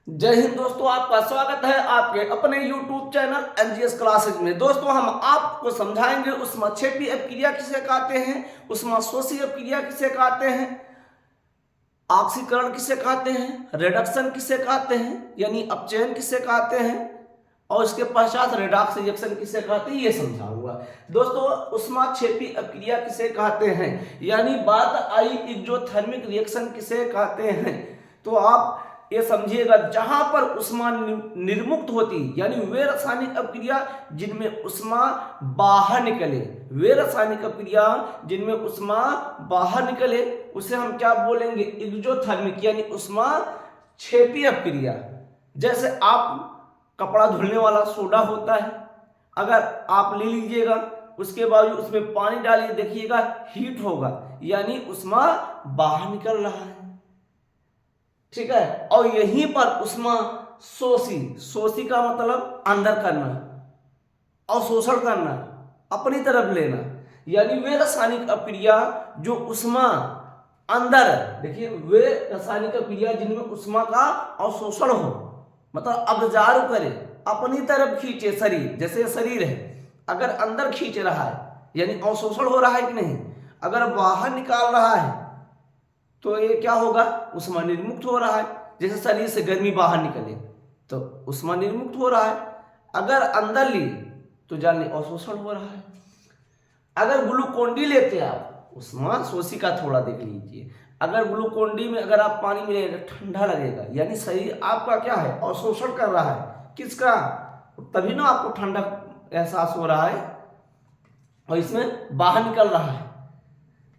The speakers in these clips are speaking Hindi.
जय हिंद दोस्तों, आपका स्वागत है आपके अपने YouTube चैनल एनजीएस क्लासेज में। दोस्तों, हम आपको समझाएंगे ऊष्माक्षेपी अपक्रिया किसे कहते हैं, ऊष्माशोषी अपक्रिया किसे कहते हैं, ऑक्सीकरण किसे कहते हैं, रिडक्शन किसे कहते हैं यानी अपचयन किसे कहते हैं, और इसके पश्चात रेडॉक्स रिएक्शन किसे कहते हैं ये समझाऊंगा। दोस्तों, ऊष्माक्षेपी अपक्रिया किसे कहते हैं यानी बात आई एक्सोथर्मिक रिएक्शन किसे कहते हैं, तो आप ये समझिएगा जहां पर उष्मा निर्मुक्त होती यानी वे रासायनिक अपक्रिया जिनमें उष्मा बाहर निकले, वे रासायनिक अपक्रिया जिनमें उष्मा बाहर निकले उसे हम क्या बोलेंगे, एक्सोथर्मिक यानी उष्मा क्षेपी अपक्रिया। जैसे आप कपड़ा धुलने वाला सोडा होता है, अगर आप ले लीजिएगा उसके बावजूद उसमें पानी डालिए, देखिएगा हीट होगा यानी उष्मा बाहर निकल रहा है, ठीक है। और यहीं पर उष्मा शोषी, शोषी का मतलब अंदर करना और शोषण करना, अपनी तरफ लेना, यानी वे रासायनिक अपक्रिया जो उष्मा अंदर, देखिए वे रासायनिक अपक्रिया जिनमें उष्मा का अवशोषण हो, मतलब अब्जार्व करे, अपनी तरफ खींचे शरीर, जैसे शरीर है अगर अंदर खींच रहा है यानी अवशोषण हो रहा है कि नहीं, अगर बाहर निकाल रहा है तो ये क्या होगा, उष्मा निर्मुक्त हो रहा है। जैसे शरीर से गर्मी बाहर निकले तो उष्मा निर्मुक्त हो रहा है, अगर अंदर ली तो जानिए अवशोषण हो रहा है। अगर ग्लूकोन डी लेते हैं आप, उष्मा शोषी का थोड़ा देख लीजिए, अगर ग्लूकोन डी में अगर आप पानी मिलेगा ठंडा लगेगा यानी शरीर आपका क्या है, अवशोषण कर रहा है किसका, तभी ना आपको ठंडा एहसास हो रहा है और इसमें बाहर निकल रहा है।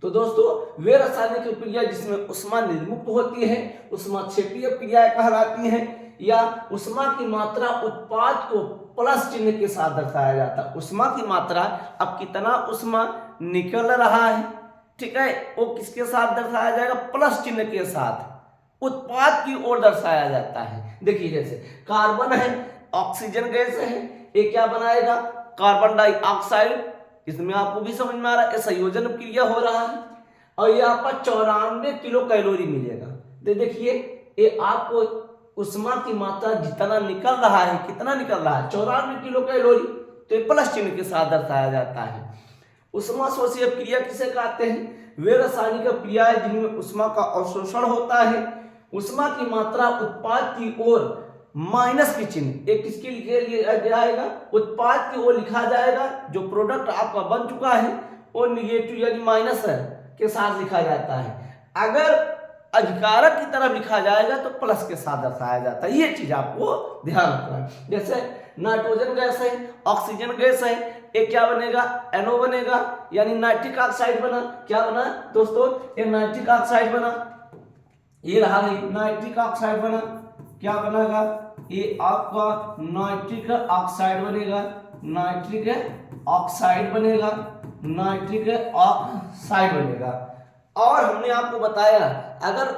तो दोस्तों, वे रासायनिक अपक्रिया जिसमें उष्मा निर्मुक्त होती है ऊष्माक्षेपी अपक्रिया कहलाती है, या उष्मा की मात्रा उत्पाद को प्लस चिन्ह के साथ दर्शाया जाता है। उष्मा की मात्रा, अब कितना उष्मा निकल रहा है, ठीक है, वो किसके साथ दर्शाया जाएगा, प्लस चिन्ह के साथ उत्पाद की ओर दर्शाया जाता है। देखिए जैसे कार्बन है, ऑक्सीजन गैस है, ये क्या बनाएगा, कार्बन डाइऑक्साइड, इसमें आपको भी समझ में आ रहा है संयोजन क्रिया हो रहा है और यहाँ पर 94 किलो कैलोरी मिलेगा। तो देखिए ये आपको उष्मा की मात्रा जितना निकल रहा है, कितना निकल रहा है, 94 किलो कैलोरी, तो ये प्लस चिन्ह के साथ दर्शाया जाता है। उष्मा शोषी अपक्रिया किसे कहते हैं, वे रासायनिक अपक्रियाएं जिनमें उष्मा का अवशोषण होता है, उष्मा की मात्रा उत्पाद की ओर माइनस की चिन्ह, एक किसके लिया जाएगा, उत्पाद की ओर लिखा जाएगा, जो प्रोडक्ट आपका बन चुका है वो निगेटिव यानी माइनस है के साथ लिखा जाता है। अगर अधिकारक की तरफ लिखा जाएगा तो प्लस के साथ दर्शाया जाता है। ये चीज आपको ध्यान रखना है। जैसे नाइट्रोजन गैस है, ऑक्सीजन गैस है, ये क्या बनेगा, NO बनेगा यानी नाइट्रिक ऑक्साइड बना। क्या बना दोस्तों, ये नाइट्रिक ऑक्साइड बना, ये रहा नाइट्रिक ऑक्साइड बना, क्या बनेगा, ये आपका नाइट्रिक ऑक्साइड बनेगा, नाइट्रिक ऑक्साइड बनेगा, नाइट्रिक ऑक्साइड बनेगा। और हमने आपको बताया अगर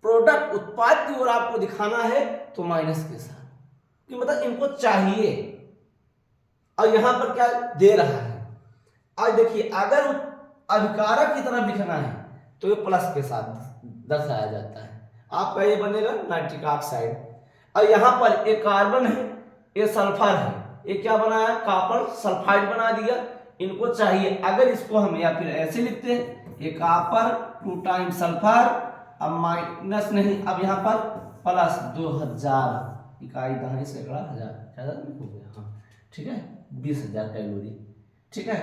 प्रोडक्ट उत्पाद की ओर आपको दिखाना है तो माइनस के साथ, कि मतलब इनको चाहिए और यहां पर क्या दे रहा है। और देखिए अगर अभिकारक की तरफ लिखना है तो ये प्लस के साथ दर्शाया जाता है, आपका ये बनेगा नाइट्रिक ऑक्साइड। और यहाँ पर एक कार्बन है, ये सल्फर है, ये क्या बनाया, कॉपर सल्फाइड बना दिया, इनको चाहिए। अगर इसको हम या फिर ऐसे लिखते हैं, ये कॉपर 2 टाइम्स सल्फर, अब माइनस नहीं, अब यहाँ पर प्लस 2000 इकाई दहाई सैकड़ा हजार, ज्यादा नहीं हो गया, हाँ ठीक है, 20,000 कैलोरी, ठीक है।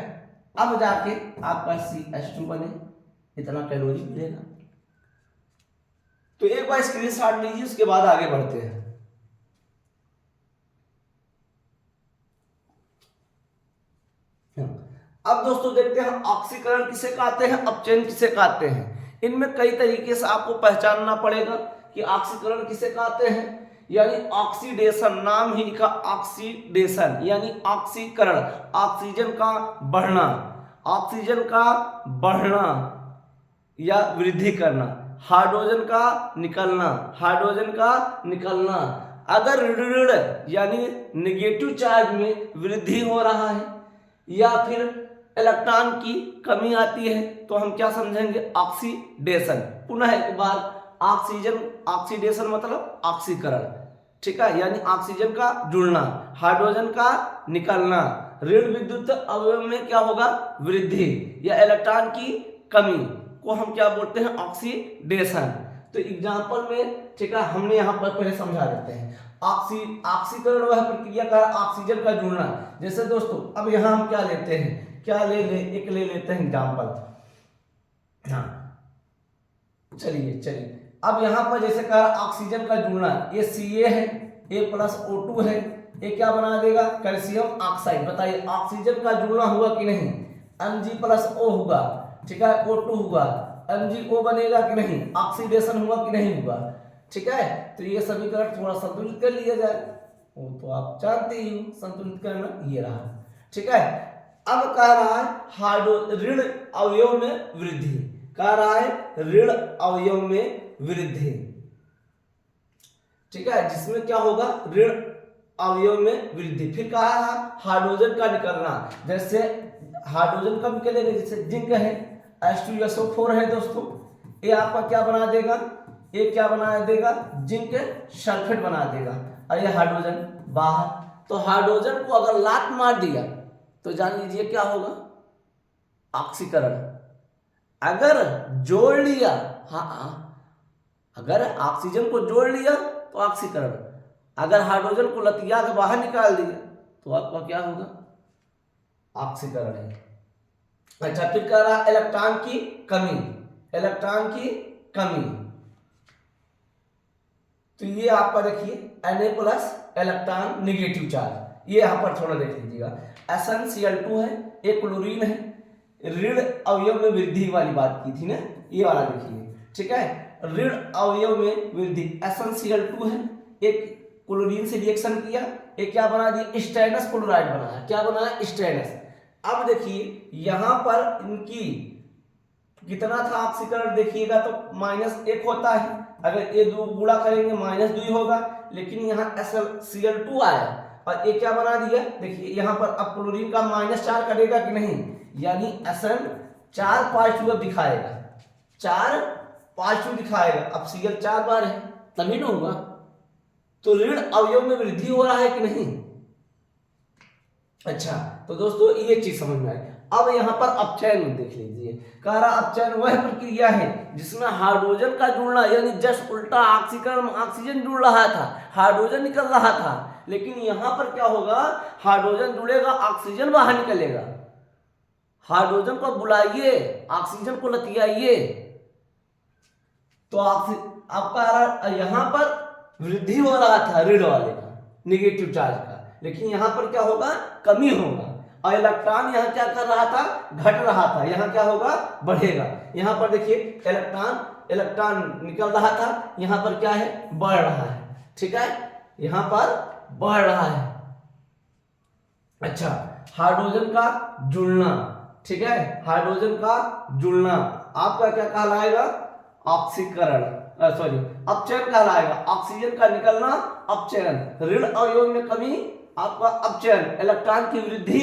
अब जाके आपका CH2 बने, इतना कैलोरी मिलेगा। तो एक बार स्क्रीनशॉट लीजिए, उसके बाद आगे बढ़ते हैं। अब दोस्तों देखते हैं ऑक्सीकरण किसे कहते हैं, अपचयन किसे कहते हैं। इनमें कई तरीके से आपको पहचानना पड़ेगा कि ऑक्सीकरण किसे कहते हैं, यानी ऑक्सीडेशन, नाम ही लिखा ऑक्सीडेशन यानी ऑक्सीकरण, ऑक्सीजन का बढ़ना, ऑक्सीजन का बढ़ना या वृद्धि करना, हाइड्रोजन का निकलना, हाइड्रोजन का निकलना। अगर ऋण यानी नेगेटिव चार्ज में वृद्धि हो रहा है या फिर इलेक्ट्रॉन की कमी आती है तो हम क्या समझेंगे, ऑक्सीडेशन। पुनः एक बार ऑक्सीजन, ऑक्सीडेशन मतलब ऑक्सीकरण, ठीक है, यानी ऑक्सीजन का जुड़ना, हाइड्रोजन का निकलना, ऋण विद्युत अवयव में क्या होगा, वृद्धि, या इलेक्ट्रॉन की कमी को हम क्या बोलते हैं, ऑक्सीडेशन। तो एग्जांपल में, ठीक है, हमने यहाँ पर पहले समझा देते हैं। ऑक्सीकरण वह प्रक्रिया का ऑक्सीजन का जुड़ना। जैसे दोस्तों अब यहाँ हम क्या लेते हैं, क्या एक ले लेते हैं एग्जांपल। हाँ चलिए अब यहाँ पर जैसे कहा ऑक्सीजन का जुड़ना, ये Ca है, A+O2 है, ये क्या बना देगा, कैल्शियम ऑक्साइड। बताइए ऑक्सीजन का जुड़ना हुआ कि नहीं, Mg+O होगा, ठीक है, O2 हुआ, MgO बनेगा कि नहीं, ऑक्सीडेशन हुआ कि नहीं हुआ, ठीक है। तो ये समीकरण थोड़ा संतुलित कर लिया जाए, वो तो आप जानते ही हो संतुलित करना, ये रहा, ठीक है। अब कह रहा है ऋण अवयव में वृद्धि, कह रहा है ऋण अवयव में वृद्धि, ठीक है, जिसमें क्या होगा, ऋण अवयव में वृद्धि। फिर कहा है हाइड्रोजन का निकलना, जैसे हाइड्रोजन कब निकलेगा, जैसे जिंक है, H2SO4 है दोस्तों, ये आपका क्या बना देगा, ये क्या बना देगा, जिंक सल्फेट बना देगा, और ये हाइड्रोजन बाहर। तो हाइड्रोजन को अगर लात मार दिया तो जान लीजिए क्या होगा, ऑक्सीकरण। अगर जोड़ लिया, अगर ऑक्सीजन को जोड़ लिया तो ऑक्सीकरण, अगर हाइड्रोजन को लतिया के बाहर निकाल दिया तो आपका क्या होगा, ऑक्सीकरण है। अच्छा, फिर कह रहा इलेक्ट्रॉन की कमी, इलेक्ट्रॉन की कमी, तो ये आपका देखिए Na+ इलेक्ट्रॉन निगेटिव चार्ज, ये यहां पर थोड़ा देख लीजिएगा। SnCl2 है, एक क्लोरीन है, ऋण अवयव में वृद्धि वाली बात की थी ना, ये वाला देखिए, ठीक है, ऋण अवयव में वृद्धि, SnCl2 है, एक क्लोरीन से रिएक्शन किया, एक क्या बना दिया, स्टेनस क्लोराइड बनाया, क्या बनाया, स्टेनस। अब देखिए यहां पर इनकी कितना था ऑक्सीकरण, देखिएगा तो -1 होता है, अगर ये दो गुणा करेंगे -2 होगा, लेकिन यहाँ SnCl2 आया और ये क्या बना दिया, देखिए यहाँ पर अब क्लोरीन का -4 करेगा कि नहीं, यानी Sn 4 पॉजिटिव दिखाएगा, 4 पॉजिटिव दिखाएगा। अब Cl 4 बार है तभी ना होगा, तो ऋण अवयव में वृद्धि हो रहा है कि नहीं। अच्छा, तो दोस्तों ये चीज समझ में आई। अब यहाँ पर अपचयन देख लीजिए, कह रहा अपचयन वह प्रक्रिया है जिसमें हाइड्रोजन का जुड़ना, यानी जस्ट उल्टा, ऑक्सीकरण में ऑक्सीजन जुड़ रहा था, हाइड्रोजन निकल रहा था, लेकिन यहाँ पर क्या होगा, हाइड्रोजन जुड़ेगा, ऑक्सीजन बाहर निकलेगा। हाइड्रोजन को बुलाइए, ऑक्सीजन को लतियाइए, तो आपका यहाँ पर वृद्धि हो रहा था ऋण वाले का, निगेटिव चार्ज का, लेकिन यहाँ पर क्या होगा, कमी होगा, और इलेक्ट्रॉन यहाँ क्या कर रहा था, घट रहा था, यहाँ क्या होगा, बढ़ेगा। यहाँ पर देखिए इलेक्ट्रॉन निकल रहा था, यहाँ पर क्या है, बढ़ रहा है, ठीक है, यहाँ पर बढ़ रहा है। अच्छा, हाइड्रोजन का जुड़ना, ठीक है, हाइड्रोजन का जुड़ना आपका क्या कहलाएगा, ऑक्सीकरण, सॉरी अपचयन कहलाएगा। ऑक्सीजन का निकलना अपचयन, ऋण अवयव में कमी आपका अपचयन, इलेक्ट्रॉन की वृद्धि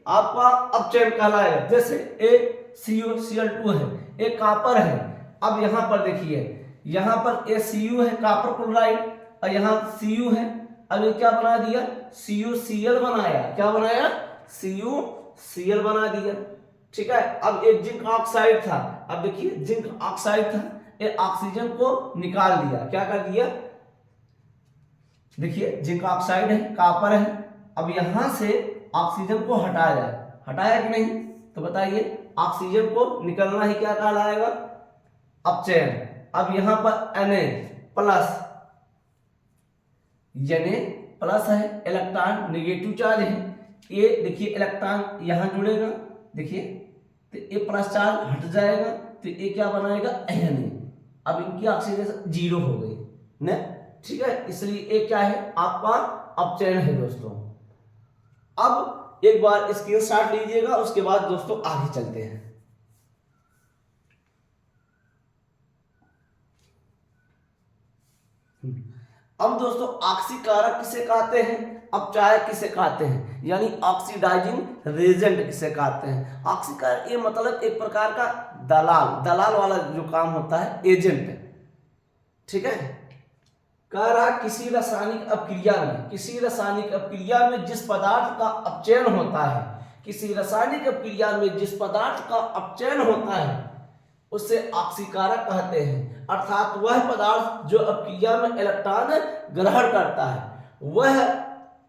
आपका अपचयन कहलाएगा। जैसे ACO2 है, एक कॉपर है, अब यहाँ पर देखिए, यहाँ पर ACU है, कॉपर क्लोराइड, और यहाँ Cu है, अब ये क्या बना दिया, CuCl बनाया, क्या बनाया, CuCl बना दिया, ठीक है। अब एक जिंक ऑक्साइड था, अब देखिए जिंक ऑक्साइड था, ये ऑक्सीजन को निकाल दिया, क्या कर दिया, देखिए जिंक ऑक्साइड है, कॉपर है, अब यहां से ऑक्सीजन को हटाया, हटाया कि नहीं, तो बताइए ऑक्सीजन को निकलना ही क्या कहलाएगा, अपचयन। अब यहां पर Na+ है, इलेक्ट्रॉन निगेटिव चार्ज है, ये देखिए इलेक्ट्रॉन यहां जुड़ेगा, देखिए तो ये प्लस चार्ज हट जाएगा, तो ये क्या बनाएगा, Na। अब इनकी ऑक्सीडेशन 0 हो गई ना, ठीक है, इसलिए ये क्या है, आपका अपचयन है दोस्तों। अब एक बार स्क्रीनशॉट लीजिएगा, उसके बाद दोस्तों आगे चलते हैं। अब दोस्तों ऑक्सीकारक किसे कहते हैं, अपचायक किसे कहते हैं, यानी ऑक्सीडाइजिंग रेजेंट किसे कहते हैं। ऑक्सीकारक ये मतलब एक प्रकार का दलाल वाला जो काम होता है, एजेंट, ठीक है। कह रहा किसी रासायनिक अपक्रिया में, किसी रासायनिक अपक्रिया में जिस पदार्थ का अपचयन होता है, किसी रासायनिक अपक्रिया में जिस पदार्थ का अपचयन होता है उसे ऑक्सीकारक कहते हैं। अर्थात वह पदार्थ जो अपक्रिया में इलेक्ट्रॉन ग्रहण करता है, वह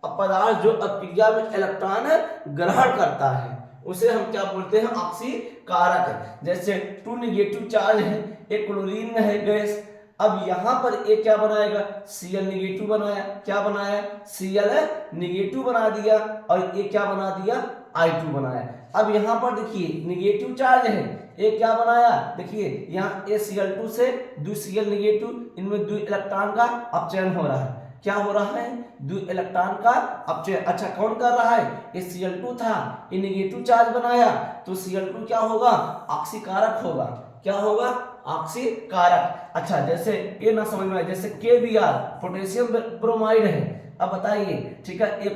पदार्थ जो अपक्रिया में इलेक्ट्रॉन ग्रहण करता है उसे हम क्या बोलते हैं, ऑक्सीकारक। जैसे 2 नेगेटिव चार्ज है, एक क्लोरीन है गैस, अब यहां पर एक क्या बनाएगा, Cl नेगेटिव बनाया, क्या बनाया, Cl नेगेटिव बना दिया, और ये क्या बना दिया, I2 बनाया। अब यहां पर देखिए नेगेटिव चार्ज है, एक क्या बनाया, देखिए यहाँ Cl2 से 2 Cl नेगेटिव, इनमें 2 इलेक्ट्रॉन का अपचयन हो रहा है। क्या हो रहा है, 2 इलेक्ट्रॉन का अपचयन। अच्छा कौन कर रहा है, ये Cl2 था, ये नेगेटिव चार्ज बनाया, तो Cl2 क्या होगा, ऑक्सीकारक होगा। क्या होगा, ऑक्सीकारक। अच्छा जैसे ये ना समझ में आए, जैसे KBr पोटेशियम ब्रोमाइड है, अब बताइए, ठीक है, A+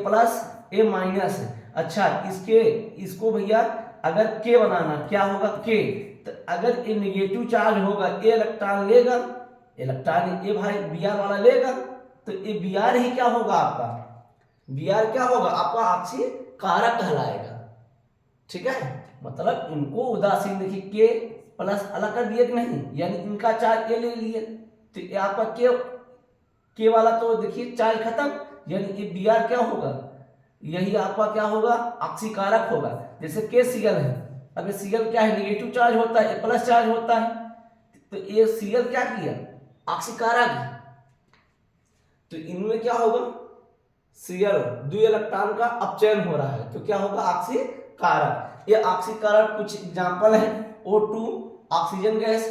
A-। अच्छा इसको भैया अगर K बनाना, क्या होगा K, तो अगर ये नेगेटिव चार्ज होगा, ये इलेक्ट्रॉन लेगा, इलेक्ट्रॉन ये भाई Br वाला लेगा, तो ये Br ही क्या होगा आपका, Br क्या होगा आपका, ऑक्सीकारक कहलाएगा। ठीक है, मतलब इनको उदासीन, देखिए K+ अलग कर दिए कि नहीं, यानी इनका चार्ज ये ले लिए, तो ये आपका K वाला तो देखिए चार्ज खत्म, यानी ये Br क्या होगा, यही आपका क्या होगा, ऑक्सीकारक होगा। जैसे KCl है, अब ये Cl क्या है, नेगेटिव चार्ज होता है, प्लस चार्ज होता है, तो ये Cl क्या किया, ऑक्सीकारक है, तो इनमें क्या होगा, Cl 2 इलेक्ट्रॉन का अपचयन हो रहा है, तो क्या होगा, ऑक्सीकारक। ये ऑक्सीकारक कुछ एग्जांपल है, O2 oxygen gas,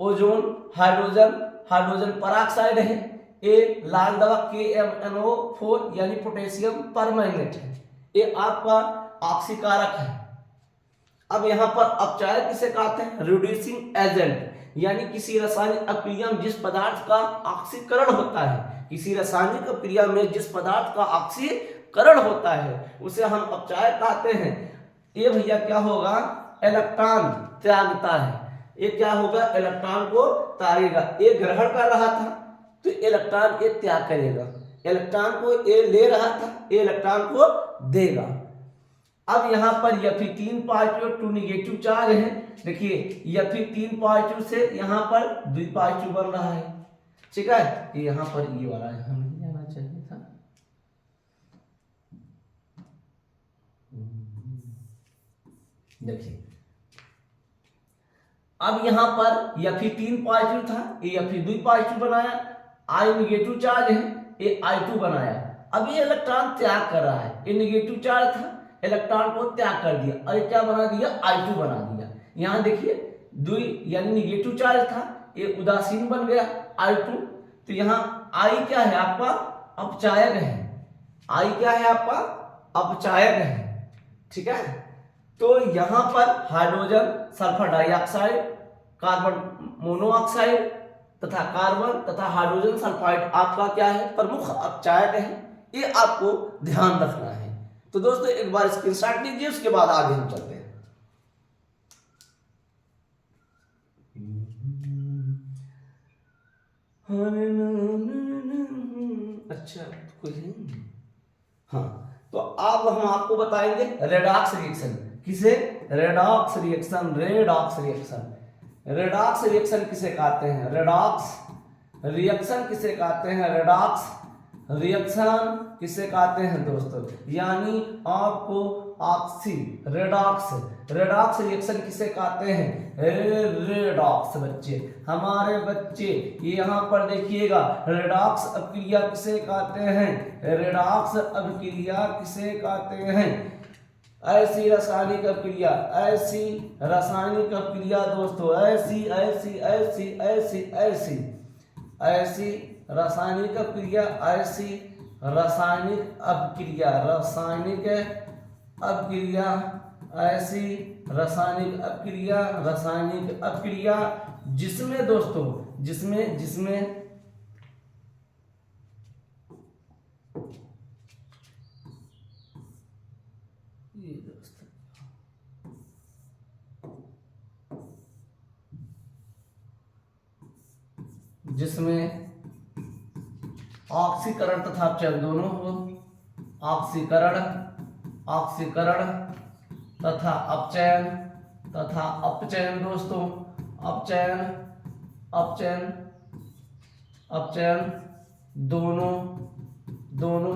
ozone hydrogen, hydrogen peroxide है, ये लाल दवा KMnO4 यानी पोटेशियम परमैंगनेट है, ये आपका ऑक्सीकारक है। अब यहाँ पर अपचायक किसे कहते हैं, रिड्यूसिंग एजेंट, यानी किसी रासायनिक अपक्रिया में जिस पदार्थ का ऑक्सीकरण होता है, किसी रासायनिक अपक्रिया में जिस पदार्थ का ऑक्सीकरण होता है उसे हम अपचायक कहते हैं। ये भैया क्या होगा, इलेक्ट्रॉन त्यागता है, ये क्या होगा, इलेक्ट्रॉन को त्यागेगा, ये ग्रहण कर रहा था तो इलेक्ट्रॉन ये त्याग करेगा, इलेक्ट्रॉन को ये ले रहा था, ये इलेक्ट्रॉन को देगा। अब यहाँ पर Fe3 पॉजिटिव 2 नेगेटिव चार्ज है, देखिए Fe3 पॉजिटिव से यहाँ पर 2 पॉजिटिव बन रहा है। ठीक है, यहाँ पर ये वाला हमें जाना चाहिए था, देखिए अब यहाँ पर Fe3 पॉजिटिव था, ये Fe2 पॉजिटिव बनाया, I नेगेटिव चार्ज है, ये I2 बनाया। अब ये इलेक्ट्रॉन त्याग कर रहा है, ये नेगेटिव चार्ज था, इलेक्ट्रॉन को त्याग कर दिया और ये क्या बना दिया, I2 बना दिया। यहाँ देखिए 2 यानी नेगेटिव चार्ज था, ये उदासीन बन गया I2, तो यहाँ I क्या है आपका, अपचायक है, I क्या है आपका, अपचायक है। ठीक है, तो यहाँ पर hydrogen sulphur dioxide, carbon monoxide तथा कार्बन तथा हाइड्रोजन सल्फाइड आपका क्या है, प्रमुख अपचायक है, ये आपको ध्यान रखना है। तो दोस्तों एक बार स्क्रीनशॉट लीजिए, उसके बाद आगे हम चलते हैं। अच्छा कुछ नहीं, हाँ, तो अब हम आपको बताएंगे रेडॉक्स रिएक्शन, किसे, redox reaction, redox reaction, redox reaction किसे कहते हैं, रेडॉक्स रिएक्शन किसे कहते हैं, रेडॉक्स रिएक्शन किसे कहते हैं दोस्तों, यानी आपको ऑक्सी रेडॉक्स, रेडॉक्स रिएक्शन किसे कहते हैं, रेडॉक्स बच्चे, हमारे बच्चे यहाँ पर देखिएगा, रेडॉक्स अभिक्रिया किसे कहते हैं, रेडॉक्स अभिक्रिया किसे कहते हैं, ऐसी रासायनिक अभिक्रिया, ऐसी रासायनिक अभिक्रिया दोस्तों, ऐसी ऐसी ऐसी ऐसी ऐसी ऐसी रासायनिक अभिक्रिया, ऐसी रासायनिक अभिक्रिया, रासायनिक अभिक्रिया, ऐसी रासायनिक अभिक्रिया, रासायनिक अभिक्रिया जिसमें दोस्तों, जिसमें जिसमें जिसमें ऑक्सीकरण तथा अपचयन दोनों हो, ऑक्सीकरण तथा अपचयन दोस्तों, अपचयन दोनों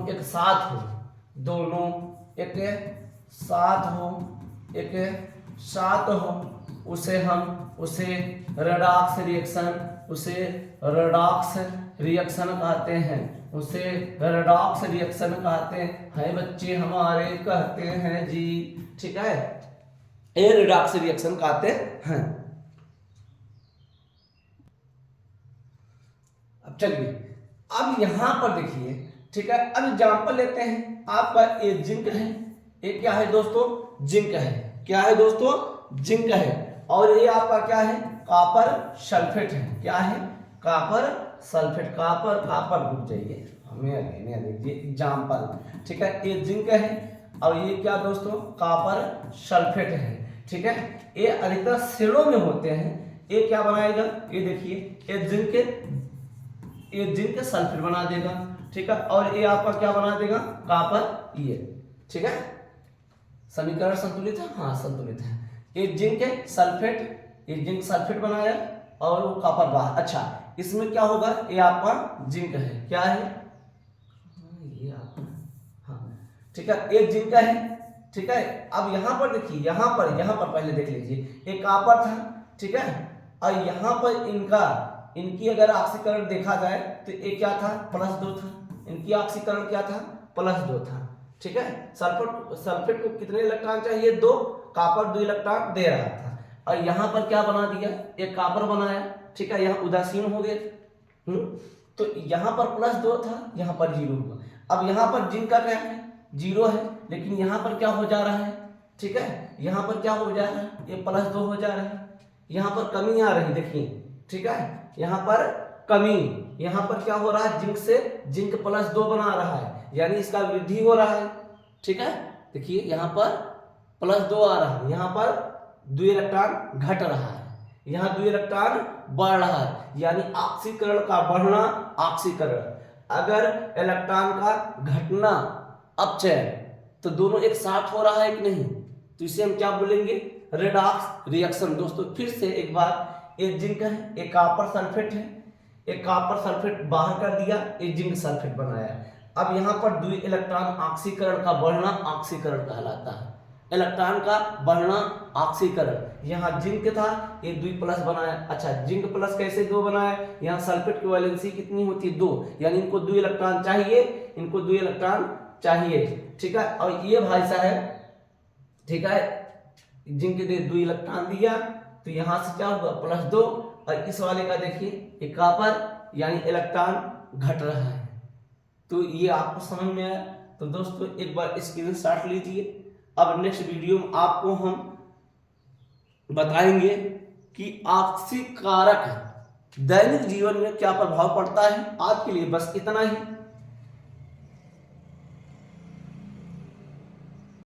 एक साथ हो, उसे रेडॉक्स रिएक्शन कहते हैं बच्चे हमारे, कहते हैं जी, ठीक है, ये रेडॉक्स रिएक्शन कहते हैं। अब चलिए, अब यहां पर देखिए, ठीक है, अब एग्जांपल लेते हैं। आपका ये जिंक है, ये क्या है दोस्तों, जिंक है, क्या है दोस्तों, जिंक है, और ये आपका क्या है, कॉपर सल्फेट है, क्या है, कॉपर सल्फेट, कॉपर रुक जाइए, हमें लेने दीजिए एग्जांपल, ठीक है, ये जिंक है और ये क्या दोस्तों, कॉपर सल्फेट है, ठीक है, ये अधिकतर सेलों में होते हैं। ये क्या बनाएगा, ये देखिए, ये जिंक सल्फेट बना देगा, ठीक है, और ये आपका क्या बना देगा, कॉपर, ये, ठीक है, समीकरण संतुलित है, हाँ संतुलित है। ये जिंक सल्फेट बनाया और वो कॉपर बाहर। अच्छा, इसमें क्या होगा, ये आपका जिंक है, क्या है, ये आपका, हाँ ठीक है, ये जिंक है, ठीक है। अब यहाँ पर देखिए, यहाँ पर पहले देख लीजिए, एक कॉपर था, ठीक है, और यहाँ पर इनकी अगर ऑक्सीकरण देखा जाए तो ये क्या था, +2 था, इनकी ऑक्सीकरण क्या था, +2 था, ठीक है। सल्फेट को कितने इलेक्ट्रॉन चाहिए, 2, कॉपर 2 इलेक्ट्रॉन दे रहा था, और यहाँ पर क्या बना दिया, एक कॉपर बनाया, ठीक है, यहाँ उदासीन हो गए, तो यहाँ पर +2 था, यहाँ पर 0 हुआ। अब यहाँ पर जिंक का क्या है, 0 है, लेकिन यहाँ पर क्या हो जा रहा है, ठीक है, यहाँ पर क्या हो जा रहा है, ये +2 हो जा रहा है, यहाँ पर कमी आ रही, देखिए, ठीक है, यहाँ पर कमी, यहाँ पर क्या हो रहा है, जिंक +2 बना रहा है, यानी इसका वृद्धि हो रहा है, ठीक है। देखिए यहाँ पर +2 आ रहा है, यहाँ पर 2 इलेक्ट्रॉन घट रहा है, यहाँ 2 इलेक्ट्रॉन बढ़ रहा है, यानी ऑक्सीकरण का बढ़ना, ऑक्सीकरण, अगर इलेक्ट्रॉन का घटना अपचयन, तो दोनों एक साथ हो रहा है कि नहीं, तो इसे हम क्या बोलेंगे, रेडॉक्स रिएक्शन। दोस्तों फिर से एक बार, ये जिंक है, एक कॉपर सल्फेट है, एक कॉपर सल्फेट बाहर कर दिया, ये जिंक सल्फेट बनाया। अब यहाँ पर 2 इलेक्ट्रॉन ऑक्सीकरण का बढ़ना ऑक्सीकरण कहलाता है, इलेक्ट्रॉन का बढ़ना ऑक्सीकरण। यहाँ जिंक था, ये 2+ बनाया। अच्छा, जिंक प्लस कैसे 2 बनाया, यहाँ सल्फेट की वैलेंसी कितनी होती है, 2, यानी इनको 2 इलेक्ट्रॉन चाहिए, ठीक है। और ये भाई साहब, ठीक है, जिंक ने 2 इलेक्ट्रॉन दिया, तो यहाँ से क्या होगा, +2, और इस वाले का देखिए, ये कॉपर, यानी इलेक्ट्रॉन घट रहा है। तो ये आपको समझ में आया। तो दोस्तों एक बार स्क्रीनशॉट लीजिए। अब नेक्स्ट वीडियो में आपको हम बताएंगे कि ऑक्सीकारक दैनिक जीवन में क्या प्रभाव पड़ता है। आज के लिए बस इतना ही।